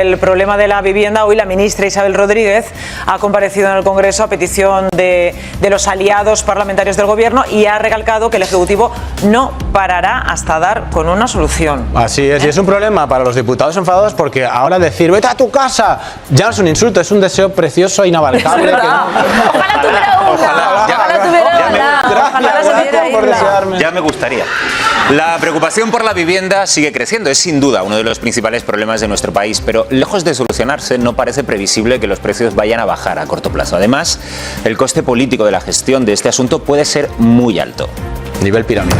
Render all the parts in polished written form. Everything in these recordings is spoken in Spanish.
el problema de la vivienda, hoy la ministra Isabel Rodríguez ha comparecido en el Congreso a petición de los aliados parlamentarios del Gobierno y ha recalcado que el Ejecutivo no parará hasta dar con una solución. Así es, y es un problema para los diputados enfadados porque ahora decir vete a tu casa ya no es un insulto, es un deseo precioso e inabarcable. Ojalá tuviera una. Ojalá tuviera una. Ya me gustaría. La preocupación por la vivienda sigue creciendo. Es sin duda uno de los principales problemas de nuestro país, pero lejos de solucionarse, no parece previsible que los precios vayan a bajar a corto plazo. Además, el coste político de la gestión de este asunto puede ser muy alto. Nivel pirámide.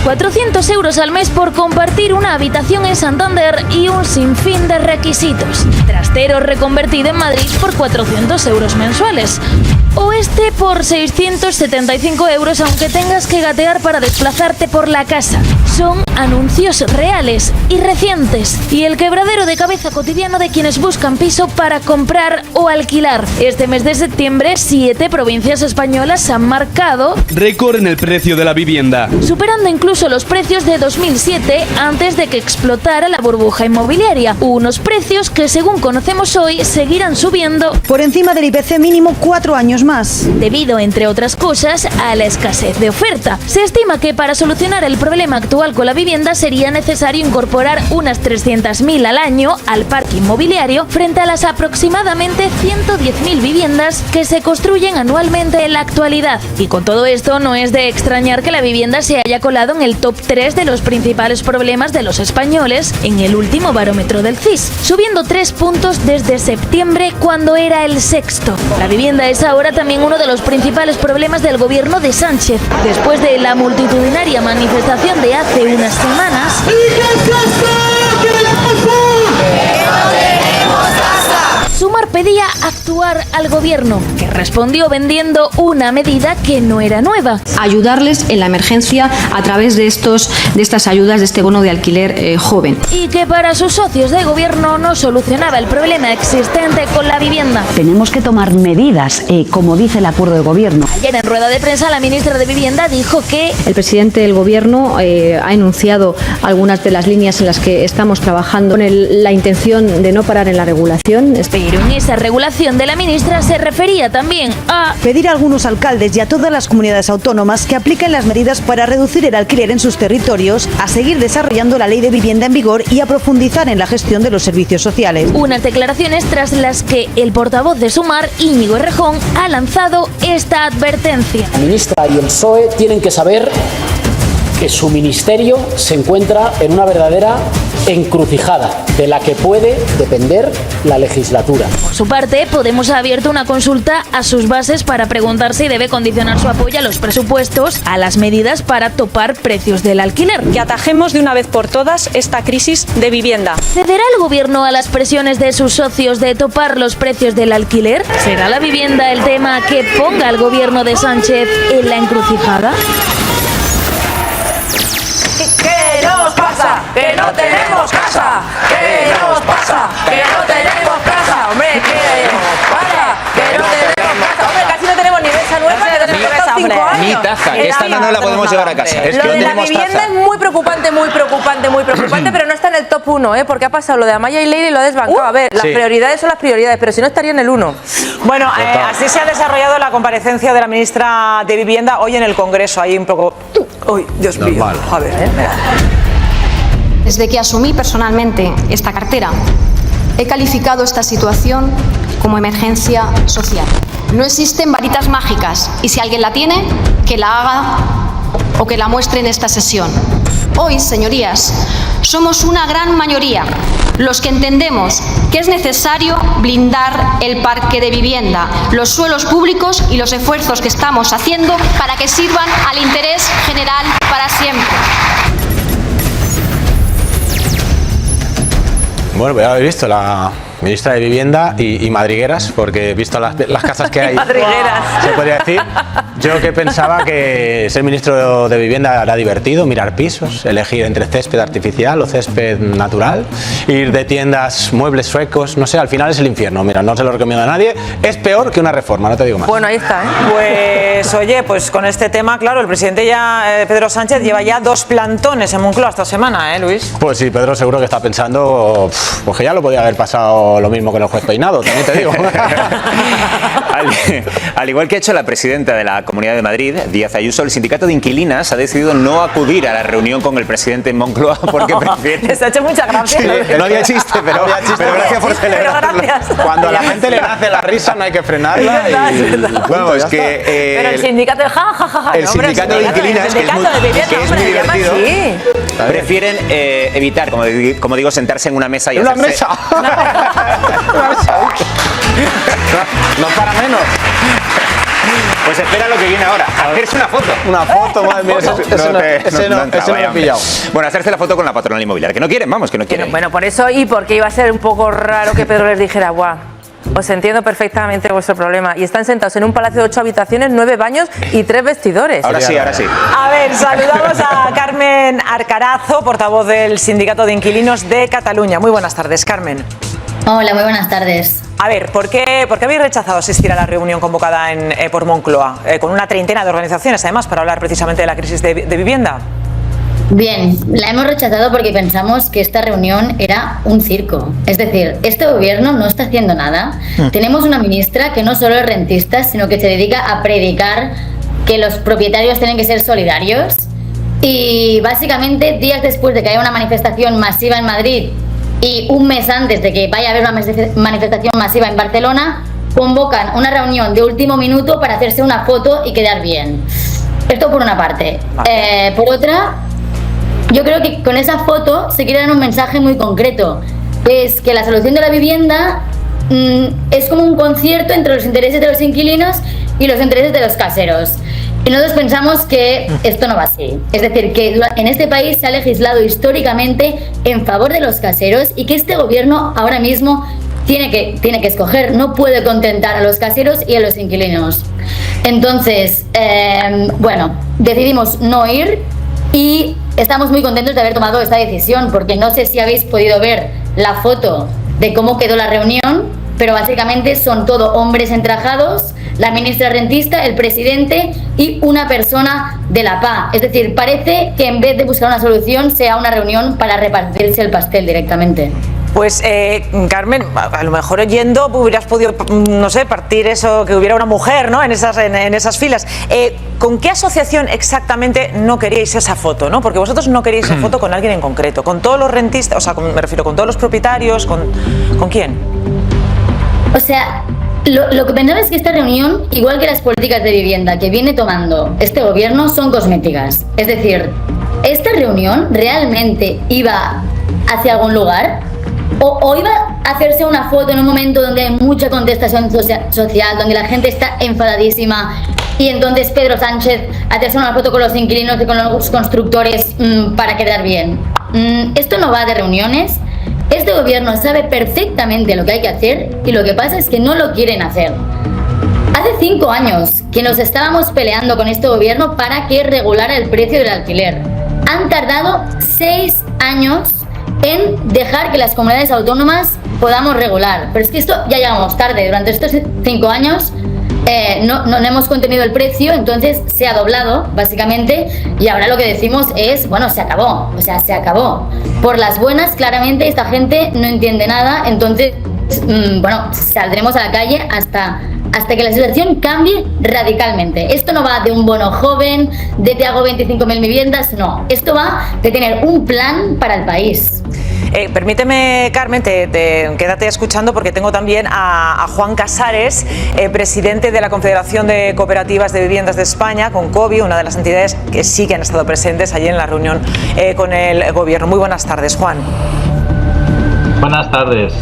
400 euros al mes por compartir una habitación en Santander y un sinfín de requisitos. Trastero reconvertido en Madrid por 400 euros mensuales. O este por 675 euros aunque tengas que gatear para desplazarte por la casa. Son anuncios reales y recientes y el quebradero de cabeza cotidiano de quienes buscan piso para comprar o alquilar. Este mes de septiembre, 7 provincias españolas han marcado récord en el precio de la vivienda, superando incluso los precios de 2007 antes de que explotara la burbuja inmobiliaria. Unos precios que, según conocemos hoy, seguirán subiendo por encima del IPC mínimo 4 años más. Debido, entre otras cosas, a la escasez de oferta. Se estima que para solucionar el problema actual con la vivienda sería necesario incorporar unas 300.000 al año al parque inmobiliario frente a las aproximadamente 110.000 viviendas que se construyen anualmente en la actualidad. Y con todo esto no es de extrañar que la vivienda se haya colado en el top 3 de los principales problemas de los españoles en el último barómetro del CIS, subiendo 3 puntos desde septiembre cuando era el sexto. La vivienda es ahora también uno de los principales problemas del gobierno de Sánchez, después de la multitudinaria manifestación de hace unas semanas. Sumar pedía actuar al gobierno, que respondió vendiendo una medida que no era nueva. Ayudarles en la emergencia a través de estas ayudas, de este bono de alquiler joven. Y que para sus socios de gobierno no solucionaba el problema existente con la vivienda. Tenemos que tomar medidas, como dice el acuerdo de gobierno. Ayer en rueda de prensa la ministra de Vivienda dijo que el presidente del gobierno ha enunciado algunas de las líneas en las que estamos trabajando con la intención de no parar en la regulación. Pero en esa regulación de la ministra se refería también a pedir a algunos alcaldes y a todas las comunidades autónomas que apliquen las medidas para reducir el alquiler en sus territorios, a seguir desarrollando la ley de vivienda en vigor y a profundizar en la gestión de los servicios sociales. Unas declaraciones tras las que el portavoz de Sumar, Íñigo Errejón, ha lanzado esta advertencia. La ministra y el PSOE tienen que saber que su ministerio se encuentra en una verdadera encrucijada de la que puede depender la legislatura. Por su parte, Podemos ha abierto una consulta a sus bases para preguntar si debe condicionar su apoyo a los presupuestos a las medidas para topar precios del alquiler. Que atajemos de una vez por todas esta crisis de vivienda. ¿Cederá el gobierno a las presiones de sus socios de topar los precios del alquiler? ¿Será la vivienda el tema que ponga al gobierno de Sánchez en la encrucijada? ¿Qué nos pasa? ¡Que no tenemos casa! ¿Qué nos pasa? ¡Que no tenemos casa! ¡Hombre, qué pasa! ¡Que no tenemos casa! ¡Hombre, casi no tenemos ni mesa nueva! ¡Que tenemos casa, 5 años! Ni taza, que esta no la podemos llevar a casa. Es que lo de la vivienda es muy preocupante, pero no está en el top 1, porque ha pasado lo de Amaya y Leire y lo ha desbancado. A ver, las prioridades son las prioridades, pero si no estaría en el 1. Bueno, así se ha desarrollado la comparecencia de la ministra de Vivienda hoy en el Congreso. Ahí un poco... ¡Uy, Dios mío! Normal. A ver, Desde que asumí personalmente esta cartera, he calificado esta situación como emergencia social. No existen varitas mágicas y si alguien la tiene, que la haga o que la muestre en esta sesión. Hoy, señorías, somos una gran mayoría los que entendemos que es necesario blindar el parque de vivienda, los suelos públicos y los esfuerzos que estamos haciendo para que sirvan al interés general para siempre. Bueno, ya habéis visto la ministra de Vivienda y madrigueras, porque he visto las casas que hay, Madrigueras. se podría decir. Yo que pensaba que ser ministro de Vivienda era divertido, mirar pisos, elegir entre césped artificial o césped natural, ir de tiendas, muebles suecos, no sé, al final es el infierno. Mira, no se lo recomiendo a nadie, es peor que una reforma, no te digo más. Bueno, ahí está, ¿eh? Pues oye, pues con este tema, claro, el presidente ya, Pedro Sánchez, lleva ya 2 plantones en Moncloa esta semana, Luis. Pues sí, Pedro seguro que está pensando, pues que ya lo podía haber pasado lo mismo que el juez Peinado, también te digo. Al igual que ha hecho la presidenta de la Comunidad de Madrid, Díaz Ayuso, el sindicato de inquilinas ha decidido no acudir a la reunión con el presidente en Moncloa porque prefiere... Les ha hecho mucha gracia. Sí, no había chiste, pero gracias por celebrarlo. Cuando a la gente le nace la risa no hay que frenarla. Vamos, que... Pero el sindicato de el sindicato de inquilinas, que es muy divertido, prefieren evitar, como digo, sentarse en una mesa y hacerse... ¡Una mesa! No para menos. Pues espera lo que viene ahora, hacerse una foto. Una foto, madre mía, ese no lo he pillado. Bueno, hacerse la foto con la patronal inmobiliaria, que no quieren, vamos, que no quieren. Bueno, por eso y porque iba a ser un poco raro que Pedro les dijera, guau, os entiendo perfectamente vuestro problema. Y están sentados en un palacio de 8 habitaciones, 9 baños y 3 vestidores. Ahora sí. A ver, saludamos a Carmen Arcarazo, portavoz del Sindicato de Inquilinos de Cataluña. Muy buenas tardes, Carmen. Hola, muy buenas tardes. A ver, ¿por qué habéis rechazado asistir a la reunión convocada por Moncloa, con una treintena de organizaciones, además, para hablar precisamente de la crisis de vivienda? Bien, la hemos rechazado porque pensamos que esta reunión era un circo. Es decir, este gobierno no está haciendo nada. Tenemos una ministra que no solo es rentista, sino que se dedica a predicar que los propietarios tienen que ser solidarios. Y básicamente, días después de que haya una manifestación masiva en Madrid y un mes antes de que vaya a haber una manifestación masiva en Barcelona, convocan una reunión de último minuto para hacerse una foto y quedar bien. Esto por una parte. Por otra, yo creo que con esa foto se quiere dar un mensaje muy concreto. Es que la solución de la vivienda es como un concierto entre los intereses de los inquilinos y los intereses de los caseros. Y nosotros pensamos que esto no va así. Es decir, que en este país se ha legislado históricamente en favor de los caseros y que este gobierno ahora mismo tiene que escoger, no puede contentar a los caseros y a los inquilinos. Entonces, bueno, decidimos no ir y estamos muy contentos de haber tomado esta decisión, porque no sé si habéis podido ver la foto de cómo quedó la reunión, pero básicamente son todo hombres entrajados, la ministra rentista, el presidente y una persona de la PA. Es decir, parece que en vez de buscar una solución sea una reunión para repartirse el pastel directamente. Pues, Carmen, a lo mejor oyendo hubieras podido, no sé, partir eso, que hubiera una mujer, ¿no?, en esas filas. ¿Con qué asociación exactamente no queríais esa foto, no? Porque vosotros no queríais esa foto con alguien en concreto, con todos los rentistas, o sea, me refiero con todos los propietarios, ¿con quién? O sea, lo que pensaba es que esta reunión, igual que las políticas de vivienda que viene tomando este gobierno, son cosméticas. Es decir, ¿esta reunión realmente iba hacia algún lugar? ¿O iba a hacerse una foto en un momento donde hay mucha contestación social, donde la gente está enfadadísima y entonces Pedro Sánchez hacerse una foto con los inquilinos y con los constructores para quedar bien? Esto no va de reuniones. Este gobierno sabe perfectamente lo que hay que hacer y lo que pasa es que no lo quieren hacer. Hace 5 años que nos estábamos peleando con este gobierno para que regulara el precio del alquiler. Han tardado 6 años en dejar que las comunidades autónomas podamos regular. Pero es que esto ya llegamos tarde. Durante estos 5 años no hemos contenido el precio, entonces se ha doblado, básicamente, y ahora lo que decimos es, bueno, se acabó. O sea, se acabó. Por las buenas, claramente, esta gente no entiende nada, entonces, bueno, saldremos a la calle hasta que la situación cambie radicalmente. Esto no va de un bono joven, de te hago 25.000 viviendas, no. Esto va de tener un plan para el país. Permíteme, Carmen, quédate escuchando porque tengo también a Juan Casares, presidente de la Confederación de Cooperativas de Viviendas de España, CONCOVI, una de las entidades que sí que han estado presentes allí en la reunión con el gobierno. Muy buenas tardes, Juan. Buenas tardes.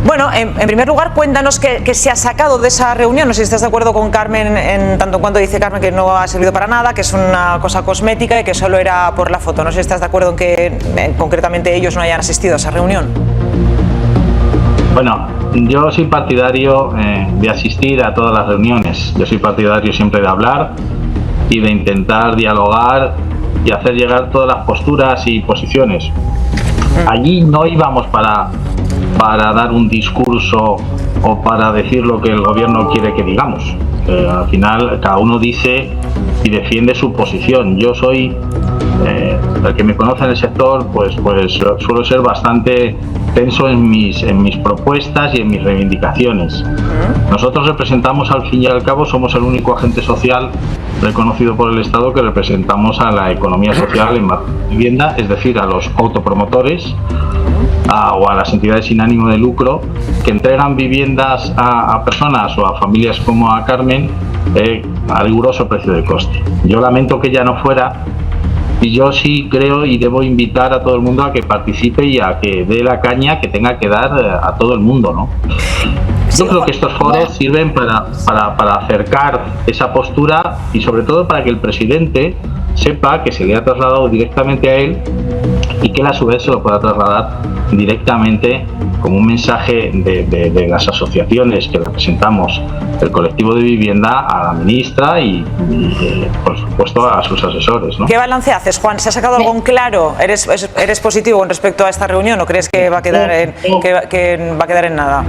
Bueno, en primer lugar, cuéntanos qué se ha sacado de esa reunión. No sé si estás de acuerdo con Carmen, en tanto en cuanto dice Carmen que no ha servido para nada, que es una cosa cosmética y que solo era por la foto. No sé si estás de acuerdo en que concretamente ellos no hayan asistido a esa reunión. Bueno, yo soy partidario de asistir a todas las reuniones. Yo soy partidario siempre de hablar y de intentar dialogar y hacer llegar todas las posturas y posiciones. Allí no íbamos para dar un discurso o para decir lo que el gobierno quiere que digamos. Al final cada uno dice y defiende su posición. Yo soy, el que me conoce en el sector, pues suelo ser bastante tenso en mis propuestas y en mis reivindicaciones. Nosotros representamos, al fin y al cabo, somos el único agente social reconocido por el Estado que representamos a la economía social en vivienda, es decir, a los autopromotores o a las entidades sin ánimo de lucro que entregan viviendas a personas o a familias como a Carmen a riguroso precio de coste. Yo lamento que ella no fuera, y yo sí creo y debo invitar a todo el mundo a que participe y a que dé la caña que tenga que dar a todo el mundo, ¿no? Yo creo que estos foros sirven para acercar esa postura y sobre todo para que el presidente sepa que se le ha trasladado directamente a él y que él a su vez se lo pueda trasladar directamente como un mensaje de las asociaciones que representamos el colectivo de vivienda a la ministra y por supuesto a sus asesores, ¿no? ¿Qué balance haces, Juan? ¿Se ha sacado algo en claro? ¿Eres positivo con respecto a esta reunión o crees que va a quedar en nada?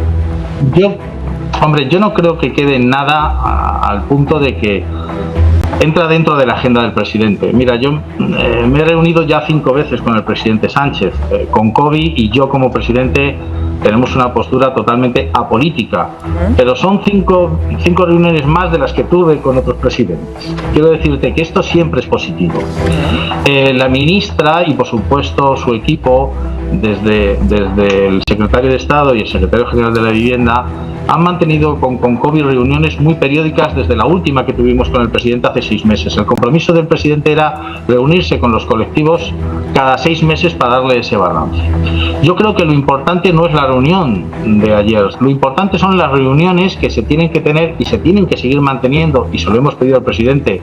Yo no creo que quede en nada al punto de que entra dentro de la agenda del presidente. Mira, yo me he reunido ya 5 veces con el presidente Sánchez, con COVID, y yo como presidente tenemos una postura totalmente apolítica, pero son 5 reuniones más de las que tuve con otros presidentes. Quiero decirte que esto siempre es positivo. La ministra y por supuesto su equipo, desde el secretario de Estado y el secretario general de la Vivienda, han mantenido con COVID reuniones muy periódicas desde la última que tuvimos con el presidente hace 6 meses. El compromiso del presidente era reunirse con los colectivos cada 6 meses para darle ese balance. Yo creo que lo importante no es la reunión de ayer, lo importante son las reuniones que se tienen que tener y se tienen que seguir manteniendo, y se lo hemos pedido al presidente,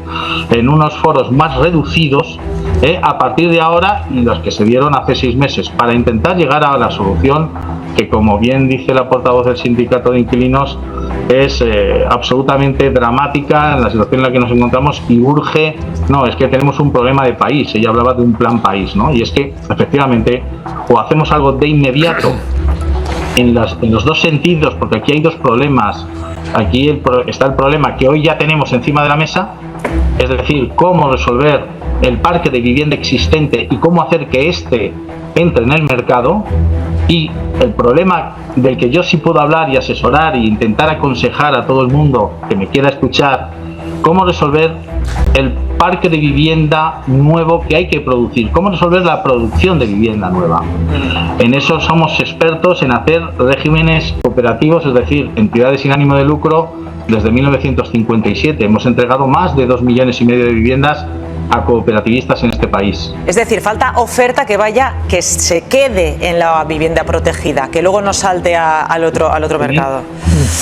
en unos foros más reducidos a partir de ahora y los que se dieron hace 6 meses, para intentar llegar a la solución que, como bien dice la portavoz del sindicato de inquilinos, es absolutamente dramática en la situación en la que nos encontramos y urge. No, es que tenemos un problema de país. Ella hablaba de un plan país, ¿no? Y es que efectivamente o hacemos algo de inmediato en los dos sentidos, porque aquí hay dos problemas. Aquí está el problema que hoy ya tenemos encima de la mesa, es decir, cómo resolver el parque de vivienda existente y cómo hacer que éste entre en el mercado, y el problema del que yo sí puedo hablar y asesorar e intentar aconsejar a todo el mundo que me quiera escuchar, cómo resolver el parque de vivienda nuevo que hay que producir, cómo resolver la producción de vivienda nueva. En eso somos expertos, en hacer regímenes cooperativos, es decir, entidades sin ánimo de lucro. Desde 1957 hemos entregado más de 2,5 millones de viviendas a cooperativistas en este país. Es decir, falta oferta que se quede en la vivienda protegida, que luego no salte al otro mercado.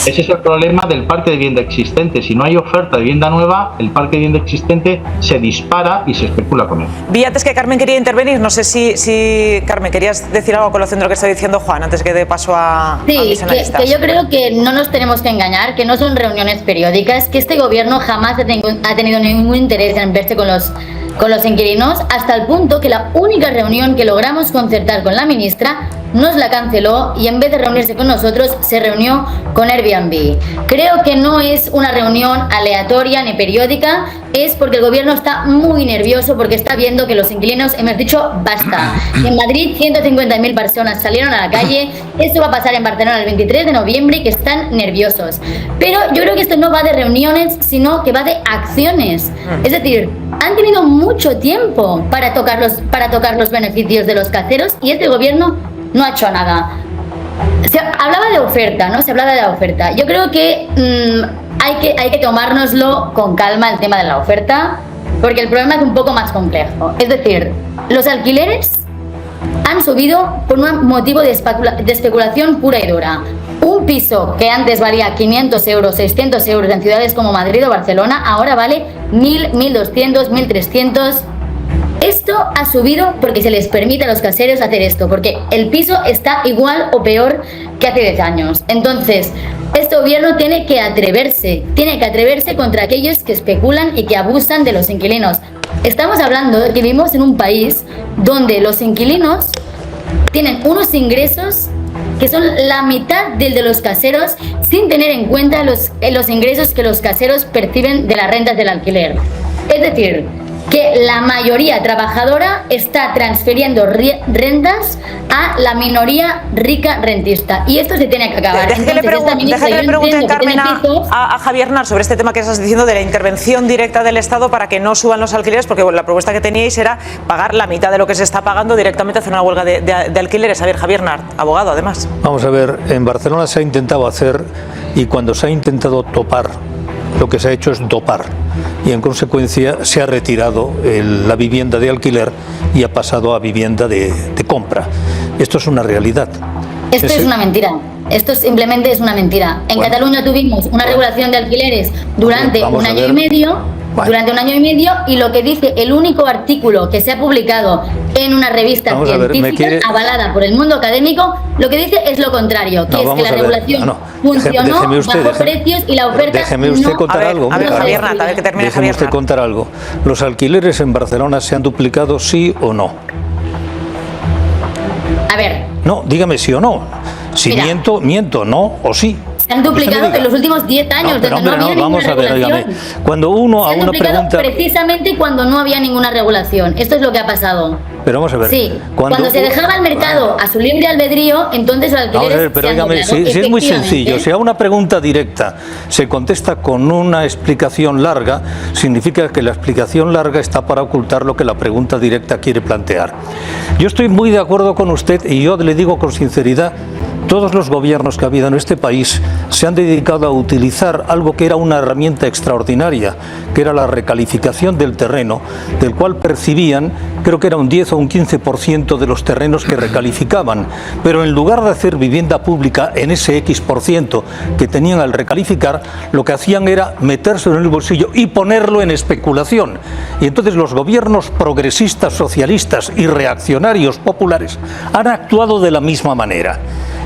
Ese es el problema del parque de vivienda existente. Si no hay oferta de vivienda nueva, el parque de vivienda existente se dispara y se especula con él. Vi antes que Carmen quería intervenir. No sé si Carmen, querías decir algo a colación de lo que está diciendo Juan antes que dé paso a mis analistas. Que yo creo que no nos tenemos que engañar, que no son reuniones periódicas, que este gobierno jamás ha tenido ningún interés en verse con los inquilinos, hasta el punto que la única reunión que logramos concertar con la ministra nos la canceló y en vez de reunirse con nosotros se reunió con Airbnb. Creo que no es una reunión aleatoria ni periódica, es porque el gobierno está muy nervioso porque está viendo que los inquilinos hemos dicho basta. En Madrid 150.000 personas salieron a la calle, esto va a pasar en Barcelona el 23 de noviembre y que están nerviosos. Pero yo creo que esto no va de reuniones, sino que va de acciones. Es decir, han tenido mucho tiempo para tocar los beneficios de los caseros y este gobierno no ha hecho nada. Se hablaba de oferta, ¿no? Se hablaba de la oferta. Yo creo que hay que tomárnoslo con calma el tema de la oferta, porque el problema es un poco más complejo. Es decir, los alquileres han subido por un motivo de especulación pura y dura. Un piso que antes valía 500 euros, 600 euros en ciudades como Madrid o Barcelona, ahora vale 1.000, 1.200, 1.300. Esto ha subido porque se les permite a los caseros hacer esto, porque el piso está igual o peor que hace 10 años. Entonces, este gobierno tiene que atreverse contra aquellos que especulan y que abusan de los inquilinos. Estamos hablando de que vivimos en un país donde los inquilinos tienen unos ingresos que son la mitad del de los caseros, sin tener en cuenta los ingresos que los caseros perciben de las rentas del alquiler. Es decir, que la mayoría trabajadora está transfiriendo rentas a la minoría rica rentista. Y esto se tiene que acabar. Déjame que le pregunte, Carmen, a Javier Nar sobre este tema que estás diciendo de la intervención directa del Estado para que no suban los alquileres, porque la propuesta que teníais era pagar la mitad de lo que se está pagando directamente, hacer una huelga de alquileres. A ver, Javier Nar, abogado además. Vamos a ver, en Barcelona se ha intentado hacer, y cuando se ha intentado topar, lo que se ha hecho es dopar, y en consecuencia se ha retirado la vivienda de alquiler y ha pasado a vivienda de compra. Esto es una realidad. Esto es una mentira. Esto simplemente es una mentira. En Cataluña tuvimos una regulación de alquileres durante un año y medio. Y lo que dice el único artículo que se ha publicado en una revista científica avalada por el mundo académico, lo que dice es lo contrario, que es que la regulación funcionó bajo precios y la oferta déjeme usted contar algo. Déjeme usted contar algo. ¿Los alquileres en Barcelona se han duplicado, sí o no? A ver. No, dígame sí o no. Si miento, no o sí. Se han duplicado en los últimos 10 años. Vamos a ver, dígame. Cuando uno a una pregunta... precisamente cuando no había ninguna regulación. Esto es lo que ha pasado. Pero vamos a ver. Sí, cuando se dejaba el mercado a su libre albedrío, entonces los alquileres... Vamos a ver, pero dígame, si es muy sencillo. Si a una pregunta directa se contesta con una explicación larga, significa que la explicación larga está para ocultar lo que la pregunta directa quiere plantear. Yo estoy muy de acuerdo con usted y yo le digo con sinceridad, todos los gobiernos que ha habido en este país se han dedicado a utilizar algo que era una herramienta extraordinaria, que era la recalificación del terreno, del cual percibían, creo que era un 10 o un 15% de los terrenos que recalificaban, pero en lugar de hacer vivienda pública en ese X% que tenían al recalificar, lo que hacían era metérselo en el bolsillo y ponerlo en especulación. Y entonces los gobiernos progresistas, socialistas y reaccionarios populares han actuado de la misma manera.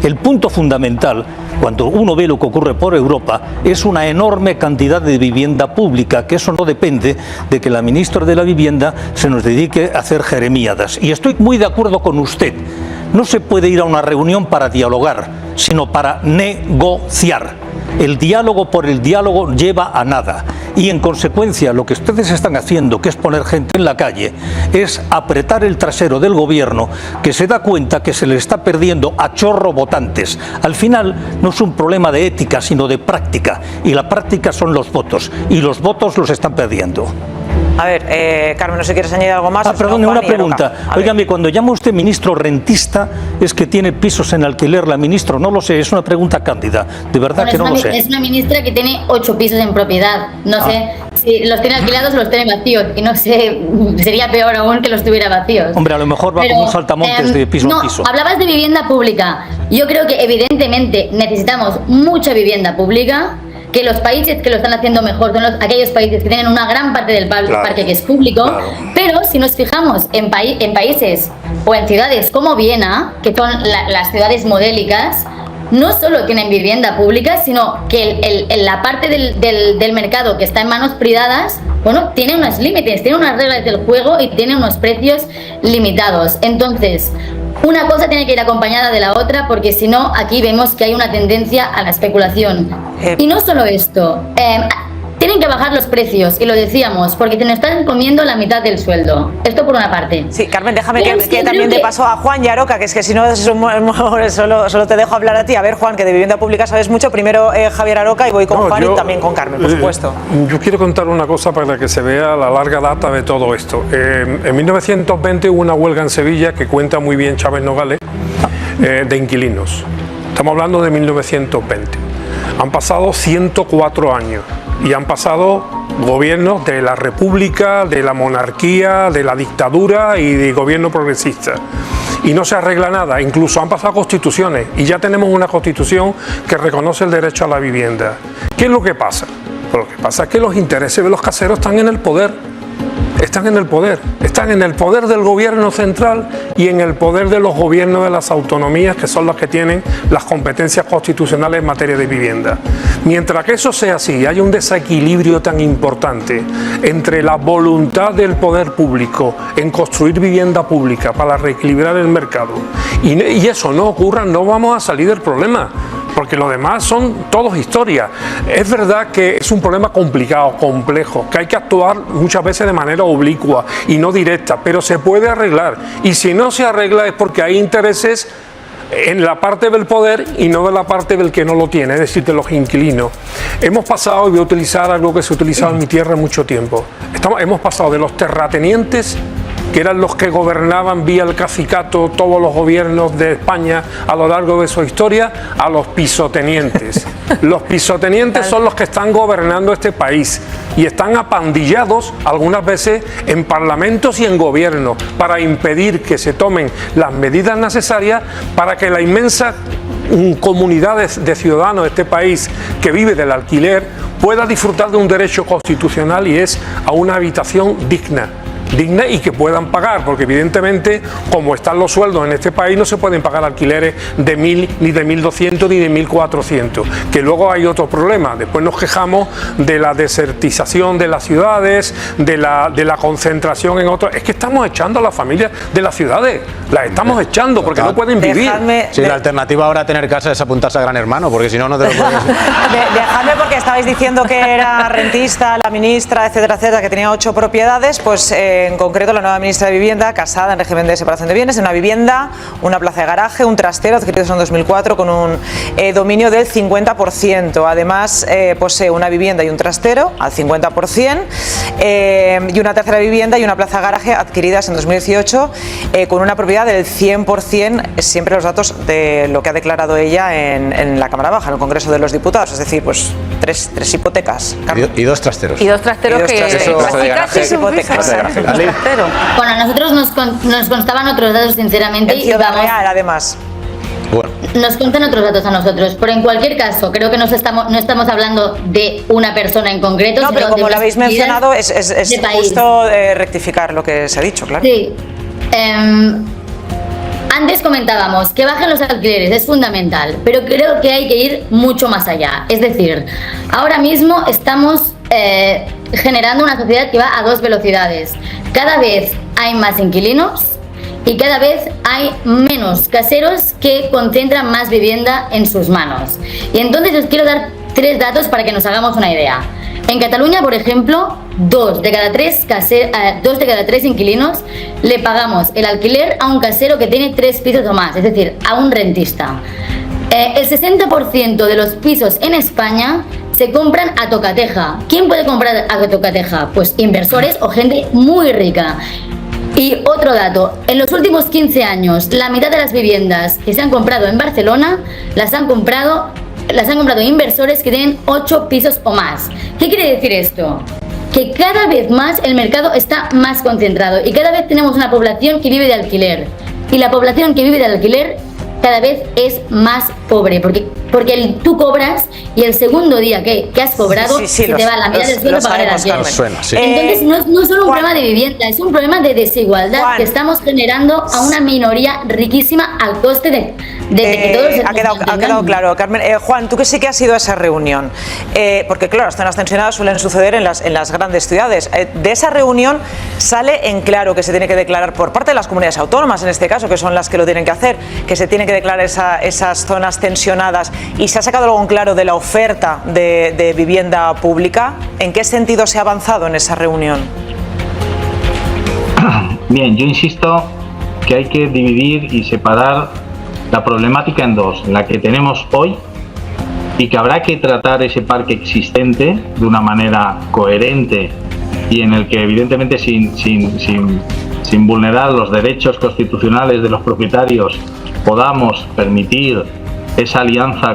El punto fundamental, cuando uno ve lo que ocurre por Europa, es una enorme cantidad de vivienda pública, que eso no depende de que la ministra de la Vivienda se nos dedique a hacer jeremíadas. Y estoy muy de acuerdo con usted. No se puede ir a una reunión para dialogar, sino para negociar. El diálogo por el diálogo lleva a nada. Y en consecuencia lo que ustedes están haciendo, que es poner gente en la calle, es apretar el trasero del gobierno, que se da cuenta que se le está perdiendo a chorro votantes. Al final no es un problema de ética, sino de práctica. Y la práctica son los votos. Y los votos los están perdiendo. A ver, Carmen, no sé si quieres añadir algo más. Perdón, una pregunta. Óigame, cuando llama usted ministro rentista, ¿es que tiene pisos en alquiler la ministra? No lo sé, es una pregunta cándida. De verdad que no lo sé. Es una ministra que tiene 8 pisos en propiedad. No sé si los tiene alquilados o los tiene vacíos. Y no sé, sería peor aún que los tuviera vacíos. Hombre, a lo mejor va como un saltamontes de piso en piso. Hablabas de vivienda pública. Yo creo que evidentemente necesitamos mucha vivienda pública. Que los países que lo están haciendo mejor son aquellos países que tienen una gran parte del parque que es público, pero si nos fijamos en países o en ciudades como Viena, que son las ciudades modélicas, no solo tienen vivienda pública, sino que la parte del mercado que está en manos privadas, bueno, tiene unos límites, tiene unas reglas del juego y tiene unos precios limitados. Entonces, una cosa tiene que ir acompañada de la otra, porque si no, aquí vemos que hay una tendencia a la especulación. Y no solo esto, tienen que bajar los precios, y lo decíamos, porque te nos están comiendo la mitad del sueldo. Esto por una parte. Sí, Carmen, déjame que también te paso a Juan y Aroca, que es que si no, solo te dejo hablar a ti. A ver, Juan, que de vivienda pública sabes mucho. Primero Javier Aroca y voy con Juan y también con Carmen, por supuesto. Yo quiero contar una cosa para que se vea la larga data de todo esto. En 1920 hubo una huelga en Sevilla, que cuenta muy bien Chávez Nogales, de inquilinos. Estamos hablando de 1920. Han pasado 104 años. Y han pasado gobiernos de la República, de la monarquía, de la dictadura y de gobierno progresista. Y no se arregla nada, incluso han pasado constituciones y ya tenemos una constitución que reconoce el derecho a la vivienda. ¿Qué es lo que pasa? Pues lo que pasa es que los intereses de los caseros están en el poder. están en el poder del gobierno central y en el poder de los gobiernos de las autonomías, que son los que tienen las competencias constitucionales en materia de vivienda. Mientras que eso sea así, hay un desequilibrio tan importante entre la voluntad del poder público en construir vivienda pública para reequilibrar el mercado y eso no ocurra, no vamos a salir del problema, porque lo demás son todos historias. Es verdad que es un problema complicado, complejo, que hay que actuar muchas veces de manera oblicua y no directa, pero se puede arreglar, y si no se arregla es porque hay intereses en la parte del poder y no de la parte del que no lo tiene, es decir, de los inquilinos. Hemos pasado, y voy a utilizar algo que se ha utilizado en mi tierra mucho tiempo, hemos pasado de los terratenientes, que eran los que gobernaban vía el cacicato todos los gobiernos de España a lo largo de su historia, a los pisotenientes. Los pisotenientes son los que están gobernando este país y están apandillados algunas veces en parlamentos y en gobiernos para impedir que se tomen las medidas necesarias para que la inmensa comunidad de ciudadanos de este país que vive del alquiler pueda disfrutar de un derecho constitucional, y es a una habitación digna y que puedan pagar, porque evidentemente como están los sueldos en este país no se pueden pagar alquileres de 1.000 ni de 1.200 ni de 1.400, que luego hay otro problema. Después nos quejamos de la desertización de las ciudades, de la concentración en otros. Es que estamos echando a las familias de las ciudades, las estamos echando porque no pueden vivir. Sí, la alternativa ahora a tener casa es apuntarse a Gran Hermano, porque si no, no te lo puedes. Dejadme, porque estabais diciendo que era rentista la ministra, etcétera, etcétera, que tenía 8 propiedades, pues en concreto la nueva ministra de Vivienda, casada en régimen de separación de bienes, en una vivienda, una plaza de garaje, un trastero adquiridos en 2004 con un dominio del 50%. Además, posee una vivienda y un trastero al 50%, y una tercera vivienda y una plaza de garaje adquiridas en 2018 con una propiedad del 100%, siempre los datos de lo que ha declarado ella en la Cámara Baja, en el Congreso de los Diputados, es decir, pues tres hipotecas. Y 2 trasteros. Y 2 trasteros que casi es un piso. Bueno, a nosotros nos constaban otros datos, sinceramente. En Ciudad Real, además. Bueno. Nos cuentan otros datos a nosotros, pero en cualquier caso, creo que no estamos hablando de una persona en concreto. No, sino pero como de lo habéis mencionado, es justo rectificar lo que se ha dicho, claro. Sí. Antes comentábamos que bajen los alquileres, es fundamental, pero creo que hay que ir mucho más allá. Es decir, ahora mismo estamos generando una sociedad que va a 2 velocidades. Cada vez hay más inquilinos y cada vez hay menos caseros que concentran más vivienda en sus manos. Y entonces os quiero dar 3 datos para que nos hagamos una idea. En Cataluña, por ejemplo, 2 de cada 3 inquilinos le pagamos el alquiler a un casero que tiene 3 pisos o más, es decir, a un rentista. El 60% de los pisos en España se compran a tocateja. ¿Quién puede comprar a tocateja? Pues inversores o gente muy rica. Y otro dato, en los últimos 15 años, la mitad de las viviendas que se han comprado en Barcelona las han comprado inversores que tienen 8 pisos o más. ¿Qué quiere decir esto? Que cada vez más el mercado está más concentrado y cada vez tenemos una población que vive de alquiler. Y la población que vive de alquiler cada vez es más pobre, porque tú cobras y el segundo día que has cobrado se te va la mitad del sueldo para pagar el alquiler. Entonces no es solo un problema de vivienda, es un problema de desigualdad, Juan, que estamos generando a una minoría riquísima al coste de que todos ha quedado claro, Carmen. Juan, tú que sí que has ido a esa reunión, porque claro, las zonas tensionadas suelen suceder en las grandes ciudades. De esa reunión sale en claro que se tiene que declarar por parte de las comunidades autónomas, en este caso, que son las que lo tienen que hacer, que se tiene que declarar esas zonas tensionadas, y se ha sacado algo en claro de la oferta de vivienda pública. ¿En qué sentido se ha avanzado en esa reunión? Bien, yo insisto que hay que dividir y separar la problemática en 2, la que tenemos hoy y que habrá que tratar ese parque existente de una manera coherente y en el que evidentemente sin vulnerar los derechos constitucionales de los propietarios podamos permitir esa alianza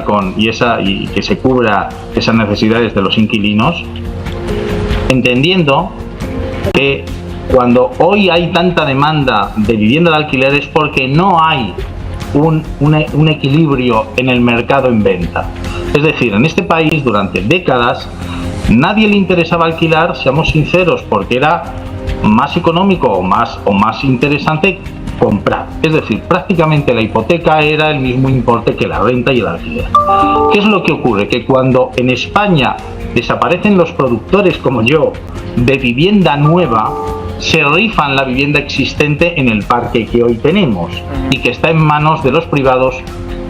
y que se cubra esas necesidades de los inquilinos, entendiendo que cuando hoy hay tanta demanda de vivienda de alquiler es porque no hay un equilibrio en el mercado en venta. Es decir, en este país durante décadas nadie le interesaba alquilar, seamos sinceros, porque era más económico o más interesante comprar. Es decir, prácticamente la hipoteca era el mismo importe que la renta y el alquiler. ¿Qué es lo que ocurre? Que cuando en España desaparecen los productores como yo de vivienda nueva, se rifan la vivienda existente en el parque que hoy tenemos y que está en manos de los privados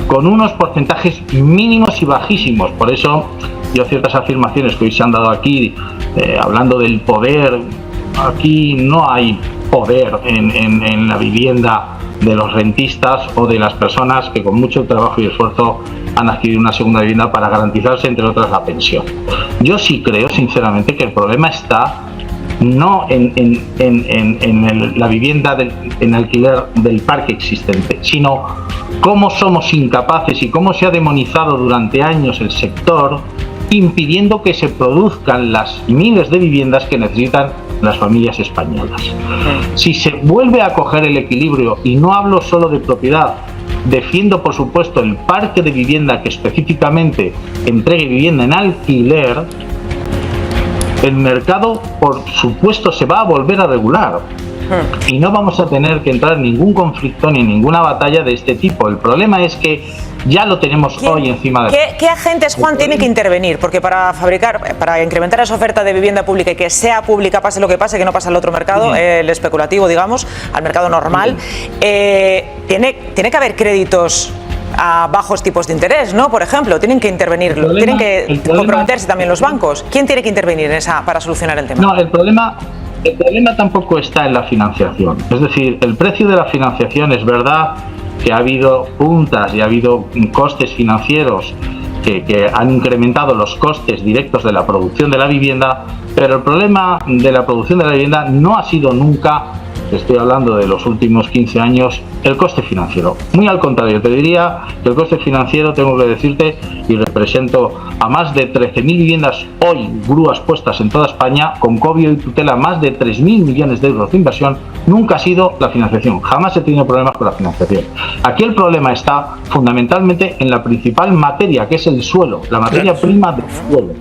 con unos porcentajes mínimos y bajísimos. Por eso yo ciertas afirmaciones que hoy se han dado aquí, hablando del poder, aquí no hay poder en la vivienda de los rentistas o de las personas que con mucho trabajo y esfuerzo han adquirido una segunda vivienda para garantizarse, entre otras, la pensión. Yo sí creo, sinceramente, que el problema está no en la vivienda en alquiler del parque existente, sino cómo somos incapaces y cómo se ha demonizado durante años el sector, impidiendo que se produzcan las miles de viviendas que necesitan las familias españolas. Si se vuelve a coger el equilibrio, y no hablo solo de propiedad, defiendo por supuesto el parque de vivienda que específicamente entregue vivienda en alquiler, el mercado por supuesto se va a volver a regular y no vamos a tener que entrar en ningún conflicto ni en ninguna batalla de este tipo. El problema es que ya lo tenemos hoy encima de... ¿Qué agentes, Juan, tiene que intervenir? Porque para incrementar esa oferta de vivienda pública y que sea pública, pase lo que pase, que no pase al otro mercado, el especulativo, digamos, al mercado normal, tiene que haber créditos a bajos tipos de interés, ¿no? Por ejemplo, tienen que intervenir, tienen que comprometerse también los bancos. ¿Quién tiene que intervenir para solucionar el tema? No, el problema tampoco está en la financiación. Es decir, el precio de la financiación, es verdad que ha habido puntas y ha habido costes financieros que han incrementado los costes directos de la producción de la vivienda, pero el problema de la producción de la vivienda no ha sido nunca, estoy hablando de los últimos 15 años, el coste financiero. Muy al contrario, te diría que el coste financiero, tengo que decirte, y represento a más de 13.000 viviendas hoy, grúas puestas en toda España, con cobio y tutela, más de 3.000 millones de euros de inversión, nunca ha sido la financiación. Jamás he tenido problemas con la financiación. Aquí el problema está fundamentalmente en la principal materia, que es el suelo, la materia prima del suelo.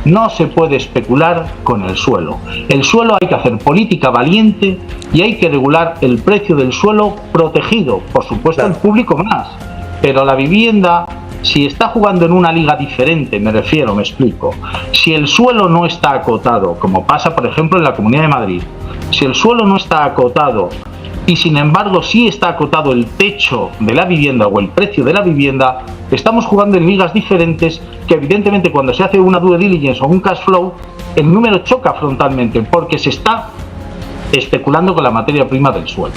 No se puede especular con el suelo. El suelo hay que hacer política valiente y hay que regular el precio del suelo protegido, por supuesto el público más. Pero la vivienda, si está jugando en una liga diferente, me explico. Si el suelo no está acotado, como pasa por ejemplo en la Comunidad de Madrid, si el suelo no está acotado y sin embargo sí está acotado el techo de la vivienda o el precio de la vivienda, estamos jugando en ligas diferentes que evidentemente cuando se hace una due diligence o un cash flow, el número choca frontalmente porque se está especulando con la materia prima del suelo.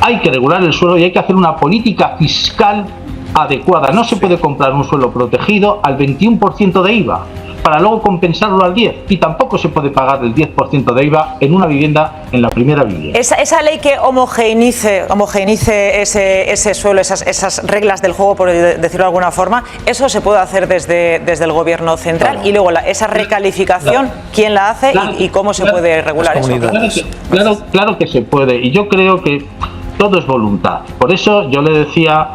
Hay que regular el suelo y hay que hacer una política fiscal adecuada. No se puede comprar un suelo protegido al 21% de IVA para luego compensarlo al 10%, y tampoco se puede pagar el 10% de IVA en una vivienda, en la primera vivienda. Esa ley que homogeneice ese suelo, esas reglas del juego, por decirlo de alguna forma, eso se puede hacer desde el gobierno central. Claro. Y luego esa recalificación, ¿quién la hace y cómo se puede regular eso? Claro que se puede, y yo creo que todo es voluntad. Por eso yo le decía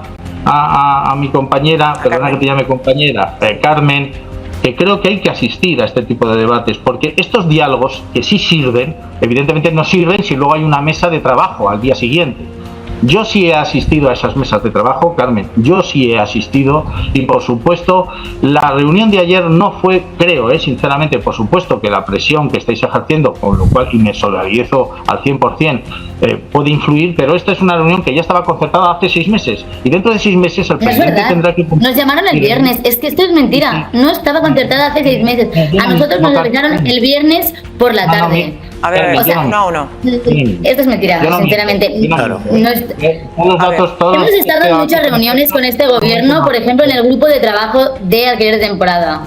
a mi compañera, perdona que te llame compañera, Carmen, que creo que hay que asistir a este tipo de debates, porque estos diálogos, que sí sirven, evidentemente no sirven si luego hay una mesa de trabajo al día siguiente. Yo sí he asistido a esas mesas de trabajo, Carmen, yo sí he asistido, y por supuesto la reunión de ayer no fue, creo, sinceramente, por supuesto que la presión que estáis ejerciendo, con lo cual, y me solidarizo al 100%, puede influir, pero esta es una reunión que ya estaba concertada hace 6 meses, y dentro de 6 meses el presidente tendrá que... Nos llamaron el viernes, es que esto es mentira, no estaba concertada hace 6 meses, a nosotros nos avisaron el viernes por la tarde. A ver, o sea, no. Esto es mentira, sinceramente. Hemos estado en muchas reuniones con este gobierno, por ejemplo, en el grupo de trabajo de alquiler de temporada.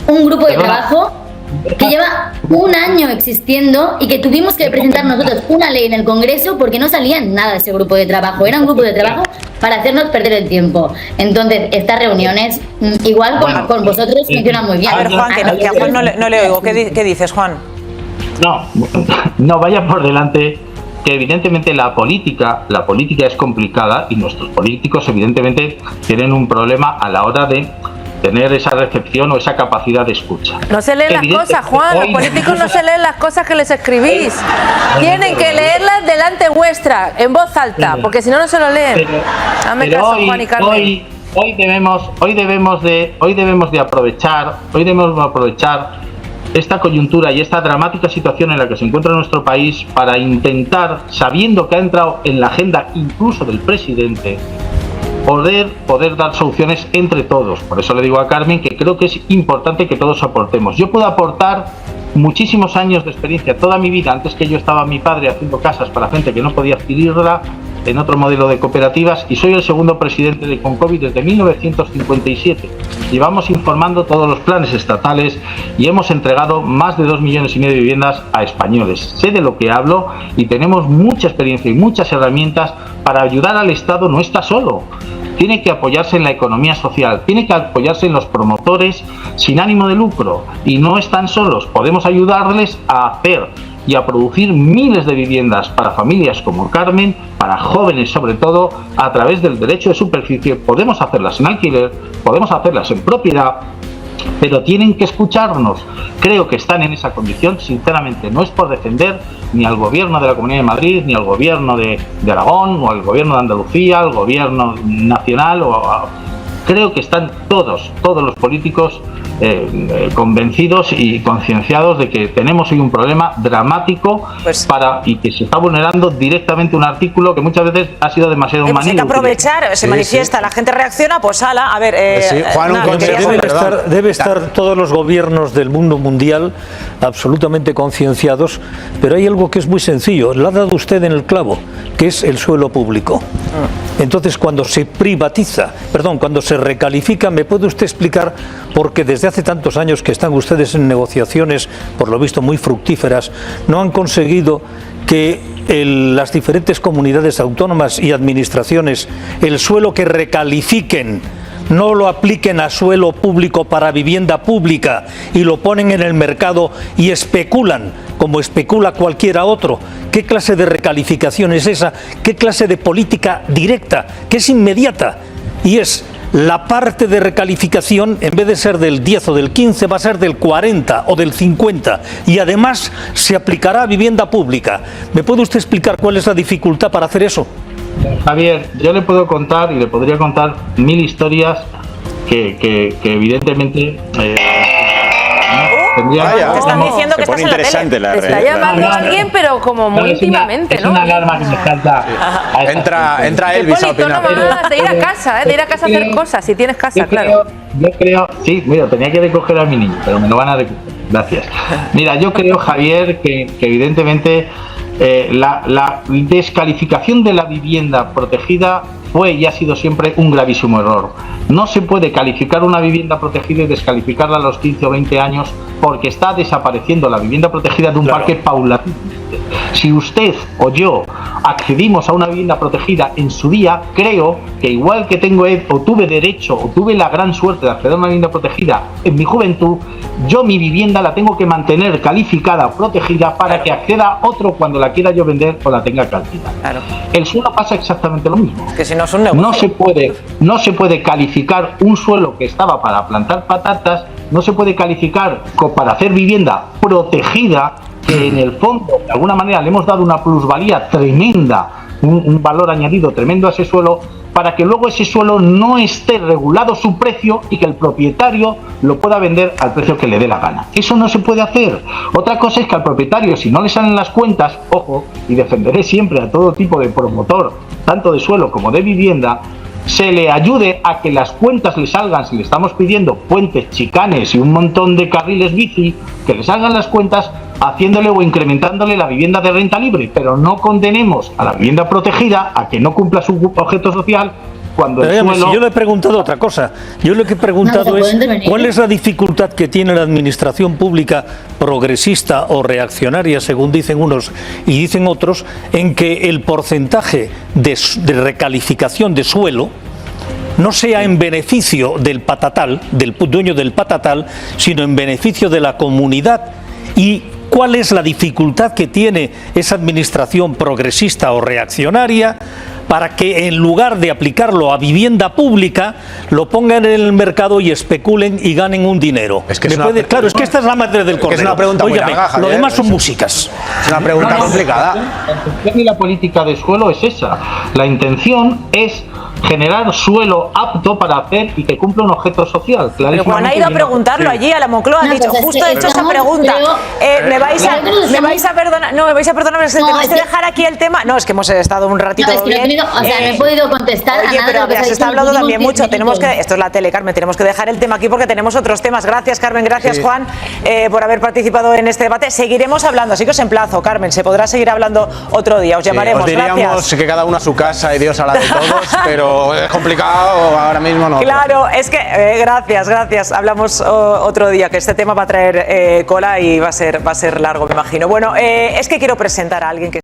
Un grupo de trabajo que lleva 1 año existiendo y que tuvimos que presentar nosotros una ley en el Congreso porque no salía nada de ese grupo de trabajo. Era un grupo de trabajo para hacernos perder el tiempo. Entonces, estas reuniones, igual con vosotros, funcionan muy bien. A ver, Juan, que a Juan no le oigo. ¿Qué dices, Juan? No vaya por delante que evidentemente la política es complicada y nuestros políticos evidentemente tienen un problema a la hora de tener esa recepción o esa capacidad de escucha. No se leen las cosas, Juan. Los políticos no se leen las cosas que les escribís. Tienen que leerlas delante vuestra, en voz alta, porque si no, no se lo leen. Dame caso, Juan y Carmen. Hoy debemos de aprovechar esta coyuntura y esta dramática situación en la que se encuentra nuestro país para intentar, sabiendo que ha entrado en la agenda incluso del presidente, poder dar soluciones entre todos. Por eso le digo a Carmen que creo que es importante que todos aportemos. Yo puedo aportar muchísimos años de experiencia, toda mi vida. Antes que yo estaba mi padre haciendo casas para gente que no podía adquirirla en otro modelo de cooperativas, y soy el segundo presidente de Concovi desde 1957. Llevamos informando todos los planes estatales y hemos entregado más de 2,5 millones de viviendas a españoles. Sé de lo que hablo y tenemos mucha experiencia y muchas herramientas para ayudar al Estado. No está solo. Tiene que apoyarse en la economía social, tiene que apoyarse en los promotores sin ánimo de lucro, y no están solos. Podemos ayudarles a hacer y a producir miles de viviendas para familias como Carmen, para jóvenes sobre todo, a través del derecho de superficie. Podemos hacerlas en alquiler, podemos hacerlas en propiedad, pero tienen que escucharnos. Creo que están en esa condición, sinceramente. No es por defender ni al gobierno de la Comunidad de Madrid, ni al gobierno de Aragón, o al gobierno de Andalucía, al gobierno nacional. Creo que están todos los políticos convencidos y concienciados de que tenemos hoy un problema dramático y que se está vulnerando directamente un artículo que muchas veces ha sido demasiado manido. Hay que aprovechar, se manifiesta, la gente reacciona, pues ala, a ver... Juan, debe estar todos los gobiernos del mundo mundial absolutamente concienciados, pero hay algo que es muy sencillo, lo ha dado usted en el clavo, que es el suelo público. Entonces, cuando se cuando se recalifica, ¿me puede usted explicar por qué desde hace tantos años que están ustedes en negociaciones, por lo visto muy fructíferas, no han conseguido que las diferentes comunidades autónomas y administraciones el suelo que recalifiquen no lo apliquen a suelo público para vivienda pública y lo ponen en el mercado y especulan como especula cualquiera otro? ¿Qué clase de recalificación es esa? ¿Qué clase de política directa, que es inmediata? Y es la parte de recalificación, en vez de ser del 10 o del 15, va a ser del 40 o del 50, y además se aplicará a vivienda pública. ¿Me puede usted explicar cuál es la dificultad para hacer eso? Javier, yo le puedo contar y le podría contar 1000 historias que evidentemente te están diciendo que estás en la tele. Te está llamando alguien, pero como muy íntimamente, ¿no? Es una alarma que me salta. Entra Elvis a opinar. De ir a casa, de ir a casa a hacer cosas, si tienes casa, claro. Yo creo, sí, mira, tenía que recoger a mi niño, pero me lo van a recoger. Gracias. Mira, yo creo, Javier, que evidentemente la descalificación de la vivienda protegida fue y ha sido siempre un gravísimo error. No se puede calificar una vivienda protegida y descalificarla a los 15 o 20 años porque está desapareciendo la vivienda protegida de un parque paulatinamente. Si usted o yo accedimos a una vivienda protegida en su día, creo que igual que tuve derecho o tuve la gran suerte de acceder a una vivienda protegida en mi juventud, yo mi vivienda la tengo que mantener calificada, protegida, para que acceda otro cuando la quiera yo vender o la tenga que alquilar. El suelo pasa exactamente lo mismo. Que si no es un negocio. No se puede calificar un suelo que estaba para plantar patatas, no se puede calificar para hacer vivienda protegida, que en el fondo de alguna manera le hemos dado una plusvalía tremenda, un valor añadido tremendo a ese suelo, para que luego ese suelo no esté regulado su precio y que el propietario lo pueda vender al precio que le dé la gana. Eso no se puede hacer. Otra cosa es que al propietario, si no le salen las cuentas, ojo, y defenderé siempre a todo tipo de promotor, tanto de suelo como de vivienda, se le ayude a que las cuentas le salgan. Si le estamos pidiendo puentes, chicanes y un montón de carriles bici, que le salgan las cuentas haciéndole o incrementándole la vivienda de renta libre, pero no condenemos a la vivienda protegida a que no cumpla su objeto social cuando el suelo... Si yo le he preguntado otra cosa, yo lo que he preguntado es cuál es la dificultad que tiene la administración pública progresista o reaccionaria, según dicen unos y dicen otros, en que el porcentaje de recalificación de suelo no sea en beneficio del patatal, del dueño del patatal, sino en beneficio de la comunidad. Y ¿cuál es la dificultad que tiene esa administración progresista o reaccionaria para que en lugar de aplicarlo a vivienda pública, lo pongan en el mercado y especulen y ganen un dinero. Es que claro, es que esta es la madre del cordero. Es una pregunta muy larga, Javier. Lo demás son músicas. Es una pregunta complicada. La intención y la política de suelo es esa. La intención es generar suelo apto para hacer y que cumpla un objeto social. Pero Juan ha ido a preguntarlo allí a la Moncloa, ha dicho, justo he hecho esa pregunta. Me vais a perdonar, no, me vais a perdonar, tenéis que dejar aquí el tema. No, es que hemos estado un ratito bien. No he podido contestar Oye, a nada pero de lo que se está hablando también mucho. Tenemos que, esto es la tele, Carmen, tenemos que dejar el tema aquí porque tenemos otros temas. Gracias, Carmen, gracias, Juan, por haber participado en este debate. Seguiremos hablando, así que os emplazo, Carmen, se podrá seguir hablando otro día. Os llamaremos. Os diríamos gracias. que cada uno a su casa y Dios a la de todos, pero es complicado ahora mismo. No. Claro, es que gracias. Hablamos otro día, que este tema va a traer cola y va a ser largo, me imagino. Bueno, es que quiero presentar a alguien que